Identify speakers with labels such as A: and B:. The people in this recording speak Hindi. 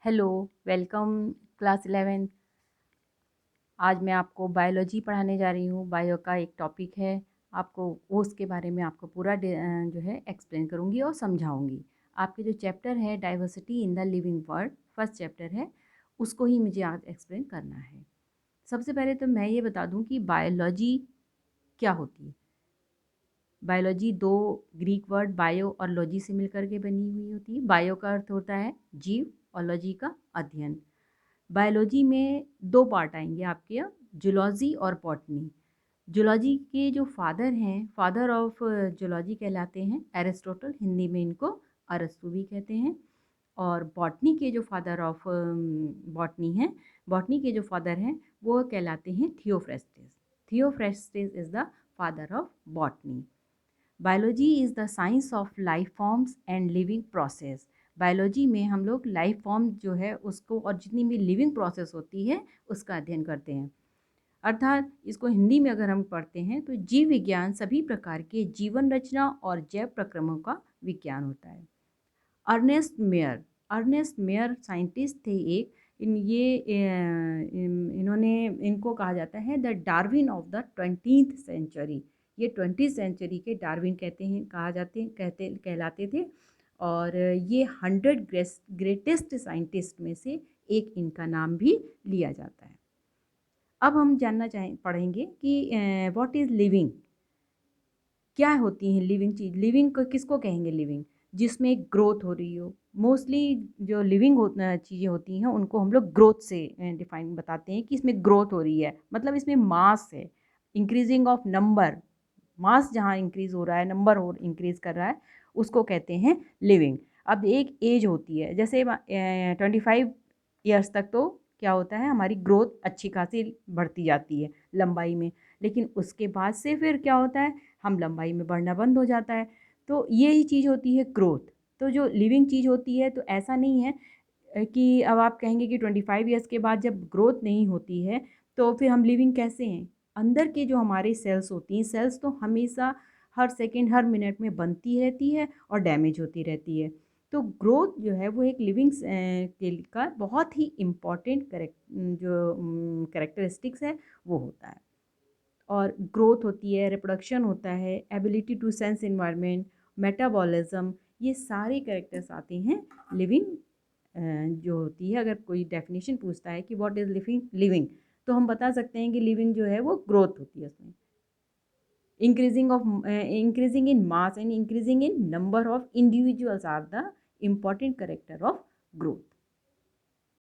A: Hello, welcome class 11। आज मैं आपको बायोलॉजी पढ़ाने जा रही हूँ। बायो का एक टॉपिक है, आपको उसके बारे में आपको पूरा जो है एक्सप्लेन करूँगी और समझाऊँगी। आपके जो चैप्टर है diversity in the living world, first chapter है, उसको ही मुझे आज एक्सप्लेन करना है। सबसे पहले तो मैं ये बता दूँ कि बायोलॉजी क्या होती है। बायोलॉजी दो ग्रीक वर्ड बायो और लॉजी से मिलकर के बनी हुई होती है। बायो का अर्थ होता है जीव और लॉजी का अध्ययन। बायोलॉजी में दो पार्ट आएंगे आपके यहाँ, जूलॉजी और बॉटनी। जूलॉजी के जो फादर हैं, फादर ऑफ जूलॉजी कहलाते हैं एरिस्टोटल, हिंदी में इनको अरस्तु भी कहते हैं। और बॉटनी के जो फादर ऑफ बॉटनी हैं, बॉटनी के जो फादर हैं वो कहलाते हैं Theophrastus. Theophrastus is the father of botany. Biology is the science of life forms and living process. Biology में हम लोग लाइफ फॉर्म जो है उसको और जितनी भी लिविंग प्रोसेस होती है उसका अध्ययन करते हैं। अर्थात इसको हिंदी में अगर हम पढ़ते हैं तो जीव विज्ञान सभी प्रकार के जीवन रचना और जैव प्रक्रमों का विज्ञान होता है। अर्नेस्ट मेयर साइंटिस्ट थे एक। इन्होंने इनको कहा जाता है the Darwin of the 20th century. ये 20th सेंचुरी के डार्विन कहते हैं, कहा जाते कहते कहलाते थे। और ये 100 ग्रेटेस्ट साइंटिस्ट में से एक इनका नाम भी लिया जाता है। अब हम जानना पढ़ेंगे कि व्हाट इज़ लिविंग, क्या होती है लिविंग चीज़। लिविंग को किसको कहेंगे? लिविंग जिसमें ग्रोथ हो रही हो। मोस्टली जो लिविंग चीज़ें होती हैं उनको हम लोग ग्रोथ से डिफाइन बताते हैं कि इसमें ग्रोथ हो रही है, मतलब इसमें मास है, इंक्रीजिंग ऑफ नंबर। मास जहाँ इंक्रीज हो रहा है, नंबर हो इंक्रीज कर रहा है, उसको कहते हैं लिविंग। अब एक एज होती है, जैसे 25 ईयर्स तक तो क्या होता है, हमारी ग्रोथ अच्छी खासी बढ़ती जाती है लंबाई में। लेकिन उसके बाद से फिर क्या होता है, हम लंबाई में बढ़ना बंद हो जाता है। तो ये ही चीज़ होती है ग्रोथ। तो जो लिविंग चीज़ होती है, तो ऐसा नहीं है कि अब आप कहेंगे कि 25 ईयर्स के बाद जब ग्रोथ नहीं होती है तो फिर हम लिविंग कैसे हैं। अंदर के जो हमारे सेल्स होती हैं, सेल्स तो हमेशा हर सेकेंड हर मिनट में बनती रहती है और डैमेज होती रहती है। तो ग्रोथ जो है वो एक लिविंग के का बहुत ही इम्पॉर्टेंट जो करेक्टरिस्टिक्स है वो होता है। और ग्रोथ होती है, रिप्रोडक्शन होता है, ability to sense environment, metabolism, ये सारे कैरेक्टर्स आते हैं लिविंग जो होती है। अगर कोई डेफिनेशन पूछता है कि व्हाट इज़ लिविंग लिविंग, तो हम बता सकते हैं कि लिविंग जो है वो ग्रोथ होती है उसमें। Increasing in mass and increasing in number of individuals are the important character of growth.